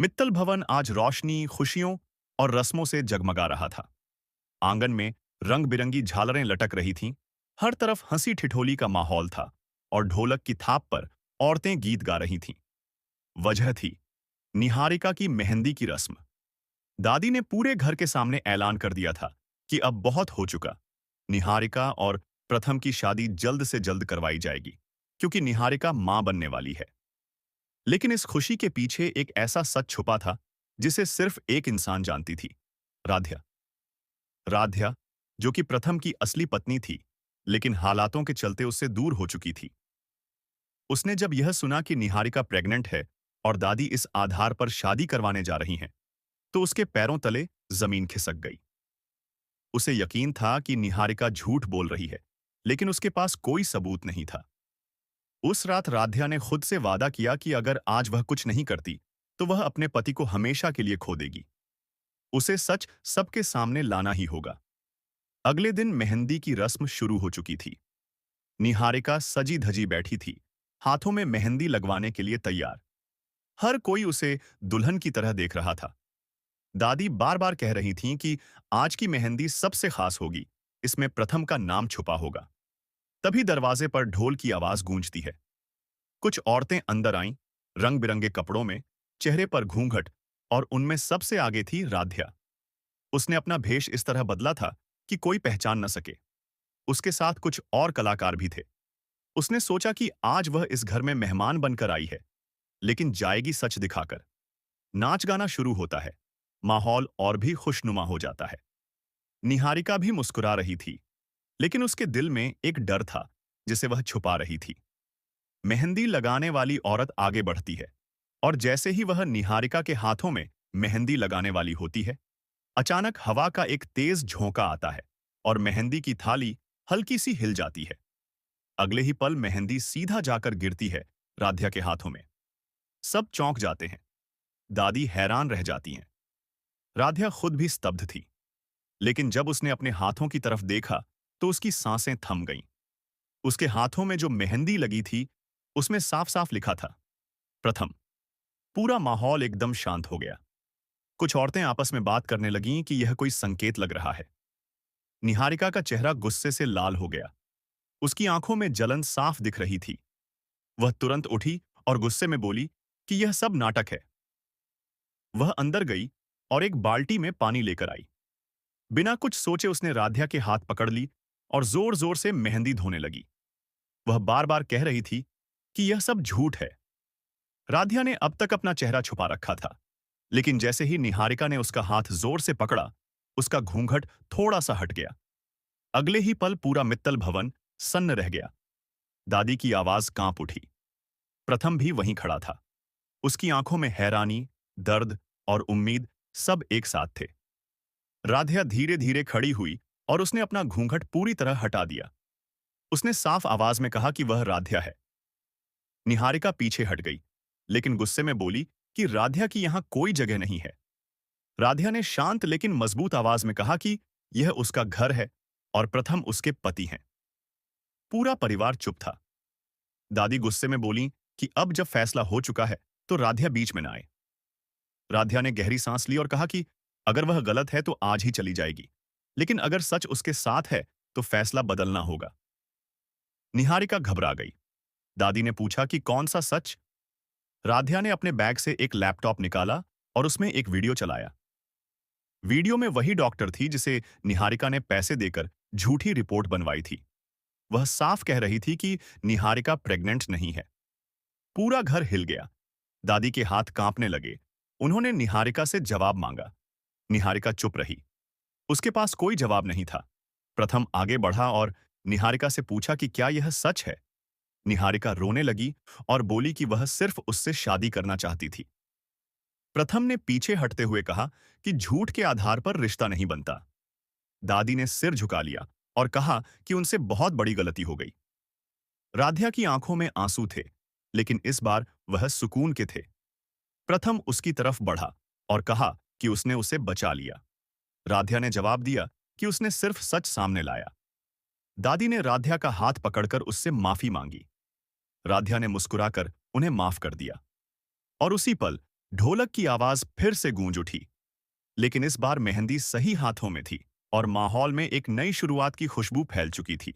मित्तल भवन आज रोशनी, खुशियों और रस्मों से जगमगा रहा था। आंगन में रंग बिरंगी झालरें लटक रही थीं, हर तरफ हंसी ठिठोली का माहौल था और ढोलक की थाप पर औरतें गीत गा रही थीं। वजह थी निहारिका की मेहंदी की रस्म। दादी ने पूरे घर के सामने ऐलान कर दिया था कि अब बहुत हो चुका। निहारिका और प्रथम की शादी जल्द से जल्द करवाई जाएगी, क्योंकि निहारिका मां बनने वाली है। लेकिन इस खुशी के पीछे एक ऐसा सच छुपा था जिसे सिर्फ एक इंसान जानती थी, राध्या। राध्या, जो कि प्रथम की असली पत्नी थी, लेकिन हालातों के चलते उससे दूर हो चुकी थी। उसने जब यह सुना कि निहारिका प्रेग्नेंट है और दादी इस आधार पर शादी करवाने जा रही हैं, तो उसके पैरों तले जमीन खिसक गई। उसे यकीन था कि निहारिका झूठ बोल रही है, लेकिन उसके पास कोई सबूत नहीं था। उस रात राध्या ने खुद से वादा किया कि अगर आज वह कुछ नहीं करती, तो वह अपने पति को हमेशा के लिए खो देगी। उसे सच सबके सामने लाना ही होगा। अगले दिन मेहंदी की रस्म शुरू हो चुकी थी। निहारिका सजी धजी बैठी थी, हाथों में मेहंदी लगवाने के लिए तैयार। हर कोई उसे दुल्हन की तरह देख रहा था। दादी बार बार कह रही थीं कि आज की मेहंदी सबसे खास होगी, इसमें प्रथम का नाम छुपा होगा। तभी दरवाजे पर ढोल की आवाज गूंजती है। कुछ औरतें अंदर आईं, रंग बिरंगे कपड़ों में, चेहरे पर घूंघट, और उनमें सबसे आगे थी राध्या। उसने अपना भेष इस तरह बदला था कि कोई पहचान न सके। उसके साथ कुछ और कलाकार भी थे। उसने सोचा कि आज वह इस घर में मेहमान बनकर आई है, लेकिन जाएगी सच दिखाकर। नाच गाना शुरू होता है। माहौल और भी खुशनुमा हो जाता है। निहारिका भी मुस्कुरा रही थी, लेकिन उसके दिल में एक डर था जिसे वह छुपा रही थी। मेहंदी लगाने वाली औरत आगे बढ़ती है, और जैसे ही वह निहारिका के हाथों में मेहंदी लगाने वाली होती है, अचानक हवा का एक तेज झोंका आता है और मेहंदी की थाली हल्की सी हिल जाती है। अगले ही पल मेहंदी सीधा जाकर गिरती है राध्या के हाथों में। सब चौंक जाते हैं। दादी हैरान रह जाती हैं। राध्या खुद भी स्तब्ध थी, लेकिन जब उसने अपने हाथों की तरफ देखा तो उसकी सांसें थम गईं। उसके हाथों में जो मेहंदी लगी थी, उसमें साफ साफ लिखा था, प्रथम। पूरा माहौल एकदम शांत हो गया। कुछ औरतें आपस में बात करने लगीं कि यह कोई संकेत लग रहा है। निहारिका का चेहरा गुस्से से लाल हो गया। उसकी आंखों में जलन साफ दिख रही थी। वह तुरंत उठी और गुस्से में बोली कि यह सब नाटक है। वह अंदर गई और एक बाल्टी में पानी लेकर आई। बिना कुछ सोचे उसने राध्या के हाथ पकड़ ली और जोर जोर से मेहंदी धोने लगी। वह बार बार कह रही थी कि यह सब झूठ है। राध्या ने अब तक अपना चेहरा छुपा रखा था, लेकिन जैसे ही निहारिका ने उसका हाथ जोर से पकड़ा, उसका घूंघट थोड़ा सा हट गया। अगले ही पल पूरा मित्तल भवन सन्न रह गया। दादी की आवाज कांप उठी। प्रथम भी वहीं खड़ा था। उसकी आंखों में हैरानी, दर्द और उम्मीद सब एक साथ थे। राध्या धीरे धीरे खड़ी हुई और उसने अपना घूंघट पूरी तरह हटा दिया। उसने साफ आवाज में कहा कि वह राध्या है। निहारिका पीछे हट गई, लेकिन गुस्से में बोली कि राध्या की यहां कोई जगह नहीं है। राध्या ने शांत लेकिन मजबूत आवाज में कहा कि यह उसका घर है और प्रथम उसके पति हैं। पूरा परिवार चुप था। दादी गुस्से में बोली कि अब जब फैसला हो चुका है, तो राध्या बीच में ना आए। राध्या ने गहरी सांस ली और कहा कि अगर वह गलत है तो आज ही चली जाएगी, लेकिन अगर सच उसके साथ है तो फैसला बदलना होगा। निहारिका घबरा गई। दादी ने पूछा कि कौन सा सच? राध्या ने अपने बैग से एक लैपटॉप निकाला और उसमें एक वीडियो चलाया। वीडियो में वही डॉक्टर थी जिसे निहारिका ने पैसे देकर झूठी रिपोर्ट बनवाई थी। वह साफ कह रही थी कि निहारिका प्रेग्नेंट नहीं है। पूरा घर हिल गया। दादी के हाथ कांपने लगे। उन्होंने निहारिका से जवाब मांगा। निहारिका चुप रही। उसके पास कोई जवाब नहीं था। प्रथम आगे बढ़ा और निहारिका से पूछा कि क्या यह सच है। निहारिका रोने लगी और बोली कि वह सिर्फ उससे शादी करना चाहती थी। प्रथम ने पीछे हटते हुए कहा कि झूठ के आधार पर रिश्ता नहीं बनता। दादी ने सिर झुका लिया और कहा कि उनसे बहुत बड़ी गलती हो गई। राध्या की आंखों में आंसू थे, लेकिन इस बार वह सुकून के थे। प्रथम उसकी तरफ बढ़ा और कहा कि उसने उसे बचा लिया। राध्या ने जवाब दिया कि उसने सिर्फ सच सामने लाया। दादी ने राध्या का हाथ पकड़कर उससे माफी मांगी। राध्या ने मुस्कुराकर उन्हें माफ कर दिया। और उसी पल ढोलक की आवाज फिर से गूंज उठी, लेकिन इस बार मेहंदी सही हाथों में थी और माहौल में एक नई शुरुआत की खुशबू फैल चुकी थी।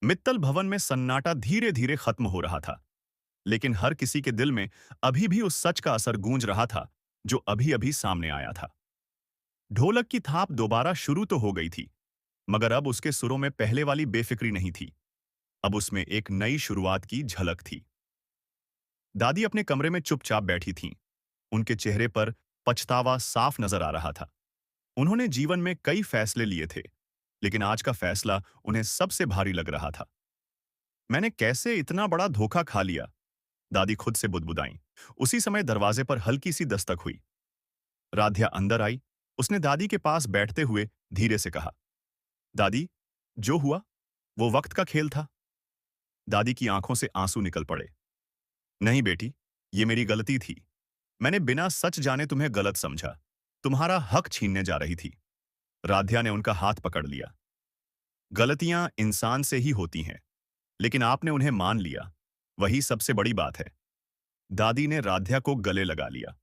मित्तल भवन में सन्नाटा धीरे धीरे खत्म हो रहा था, लेकिन हर किसी के दिल में अभी भी उस सच का असर गूंज रहा था जो अभी अभी सामने आया था। ढोलक की थाप दोबारा शुरू तो हो गई थी, मगर अब उसके सुरों में पहले वाली बेफिक्री नहीं थी। अब उसमें एक नई शुरुआत की झलक थी। दादी अपने कमरे में चुपचाप बैठी थीं। उनके चेहरे पर पछतावा साफ नजर आ रहा था। उन्होंने जीवन में कई फैसले लिए थे, लेकिन आज का फैसला उन्हें सबसे भारी लग रहा था। मैंने कैसे इतना बड़ा धोखा खा लिया? दादी खुद से बुदबुदाईं। उसी समय दरवाजे पर हल्की सी दस्तक हुई। राध्या अंदर आई। उसने दादी के पास बैठते हुए धीरे से कहा, दादी, जो हुआ वो वक्त का खेल था। दादी की आंखों से आंसू निकल पड़े। नहीं बेटी, ये मेरी गलती थी। मैंने बिना सच जाने तुम्हें गलत समझा। तुम्हारा हक छीनने जा रही थी। राध्या ने उनका हाथ पकड़ लिया। गलतियां इंसान से ही होती हैं, लेकिन आपने उन्हें मान लिया, वही सबसे बड़ी बात है। दादी ने राध्या को गले लगा लिया।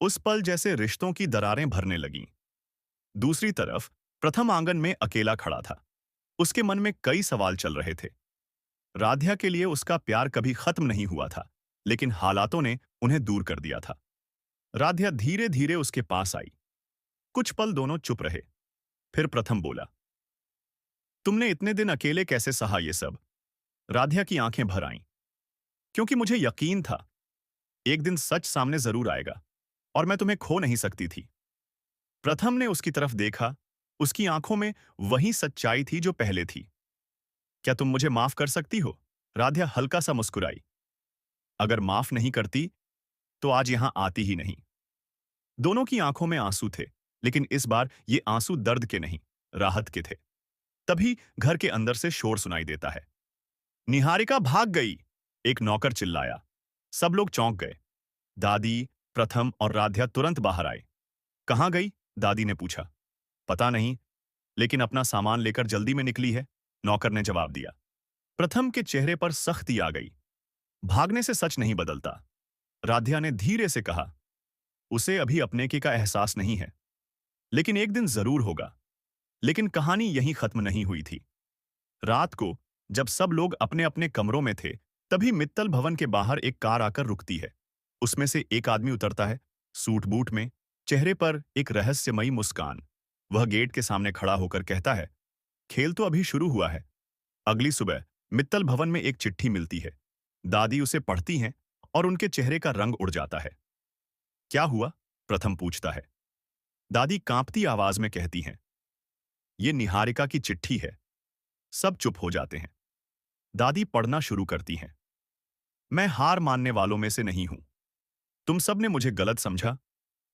उस पल जैसे रिश्तों की दरारें भरने लगीं। दूसरी तरफ प्रथम आंगन में अकेला खड़ा था। उसके मन में कई सवाल चल रहे थे। राध्या के लिए उसका प्यार कभी खत्म नहीं हुआ था, लेकिन हालातों ने उन्हें दूर कर दिया था। राध्या धीरे धीरे उसके पास आई। कुछ पल दोनों चुप रहे। फिर प्रथम बोला, तुमने इतने दिन अकेले कैसे सहा ये सब? राध्या की आंखें भर आईं, क्योंकि मुझे यकीन था एक दिन सच सामने जरूर आएगा और मैं तुम्हें खो नहीं सकती थी। प्रथम ने उसकी तरफ देखा। उसकी आंखों में वही सच्चाई थी जो पहले थी। क्या तुम मुझे माफ कर सकती हो? राध्या हल्का सा मुस्कुराई। अगर माफ नहीं करती तो आज यहां आती ही नहीं। दोनों की आंखों में आंसू थे, लेकिन इस बार ये आंसू दर्द के नहीं, राहत के थे। तभी घर के अंदर से शोर सुनाई देता है। निहारिका भाग गई! एक नौकर चिल्लाया। सब लोग चौंक गए। दादी, प्रथम और राध्या तुरंत बाहर आए। कहाँ गई? दादी ने पूछा। पता नहीं, लेकिन अपना सामान लेकर जल्दी में निकली है, नौकर ने जवाब दिया। प्रथम के चेहरे पर सख्ती आ गई। भागने से सच नहीं बदलता। राध्या ने धीरे से कहा, उसे अभी अपनेके का एहसास नहीं है, लेकिन एक दिन जरूर होगा। लेकिन कहानी यहीं खत्म नहीं हुई थी। रात को जब सब लोग अपने अपने कमरों में थे, तभी मित्तल भवन के बाहर एक कार आकर रुकती है। उसमें से एक आदमी उतरता है, सूट बूट में, चेहरे पर एक रहस्यमयी मुस्कान। वह गेट के सामने खड़ा होकर कहता है, खेल तो अभी शुरू हुआ है। अगली सुबह मित्तल भवन में एक चिट्ठी मिलती है। दादी उसे पढ़ती हैं और उनके चेहरे का रंग उड़ जाता है। क्या हुआ? प्रथम पूछता है। दादी कांपती आवाज में कहती हैं, ये निहारिका की चिट्ठी है। सब चुप हो जाते हैं। दादी पढ़ना शुरू करती हैं। मैं हार मानने वालों में से नहीं हूं। तुम सब ने मुझे गलत समझा,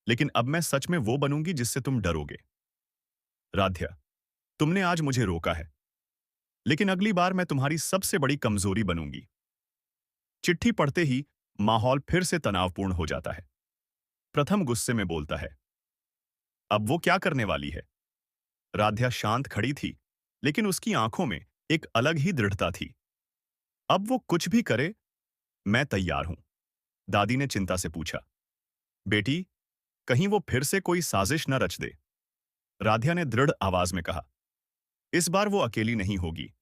लेकिन अब मैं सच में वो बनूंगी जिससे तुम डरोगे। राध्या, तुमने आज मुझे रोका है, लेकिन अगली बार मैं तुम्हारी सबसे बड़ी कमजोरी बनूंगी। चिट्ठी पढ़ते ही माहौल फिर से तनावपूर्ण हो जाता है। प्रथम गुस्से में बोलता है, अब वो क्या करने वाली है? राध्या शांत खड़ी थी, लेकिन उसकी आंखों में एक अलग ही दृढ़ता थी। अब वो कुछ भी करे, मैं तैयार हूं। दादी ने चिंता से पूछा, बेटी, कहीं वो फिर से कोई साजिश न रच दे। राध्या ने दृढ़ आवाज में कहा, इस बार वो अकेली नहीं होगी,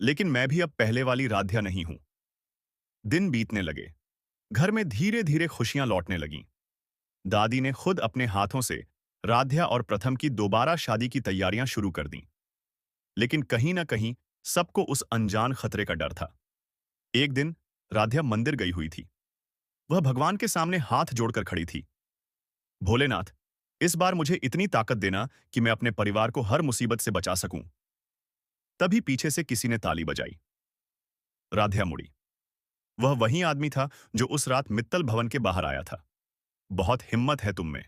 लेकिन मैं भी अब पहले वाली राध्या नहीं हूं। दिन बीतने लगे। घर में धीरे धीरे खुशियां लौटने लगीं। दादी ने खुद अपने हाथों से राध्या और प्रथम की दोबारा शादी की तैयारियां शुरू कर दीं। लेकिन कहीं ना कहीं सबको उस अनजान खतरे का डर था। एक दिन राध्या मंदिर गई हुई थी। वह भगवान के सामने हाथ जोड़कर खड़ी थी। भोलेनाथ, इस बार मुझे इतनी ताकत देना कि मैं अपने परिवार को हर मुसीबत से बचा सकूं। तभी पीछे से किसी ने ताली बजाई। राध्या मुड़ी। वह वही आदमी था जो उस रात मित्तल भवन के बाहर आया था। बहुत हिम्मत है तुम में,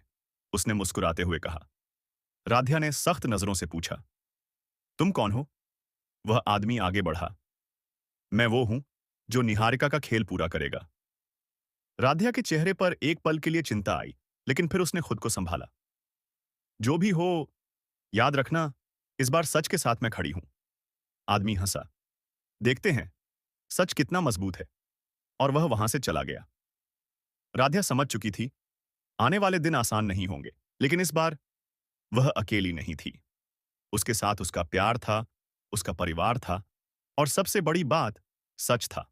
उसने मुस्कुराते हुए कहा। राध्या ने सख्त नजरों से पूछा, तुम कौन हो? वह आदमी आगे बढ़ा। मैं वो हूं जो निहारिका का खेल पूरा करेगा। राध्या के चेहरे पर एक पल के लिए चिंता आई, लेकिन फिर उसने खुद को संभाला। जो भी हो, याद रखना, इस बार सच के साथ मैं खड़ी हूं। आदमी हंसा। देखते हैं सच कितना मजबूत है। और वह वहां से चला गया। राध्या समझ चुकी थी आने वाले दिन आसान नहीं होंगे, लेकिन इस बार वह अकेली नहीं थी। उसके साथ उसका प्यार था, उसका परिवार था और सबसे बड़ी बात, सच था।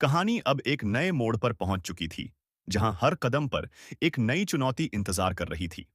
कहानी अब एक नए मोड़ पर पहुंच चुकी थी, जहां हर कदम पर एक नई चुनौती इंतजार कर रही थी।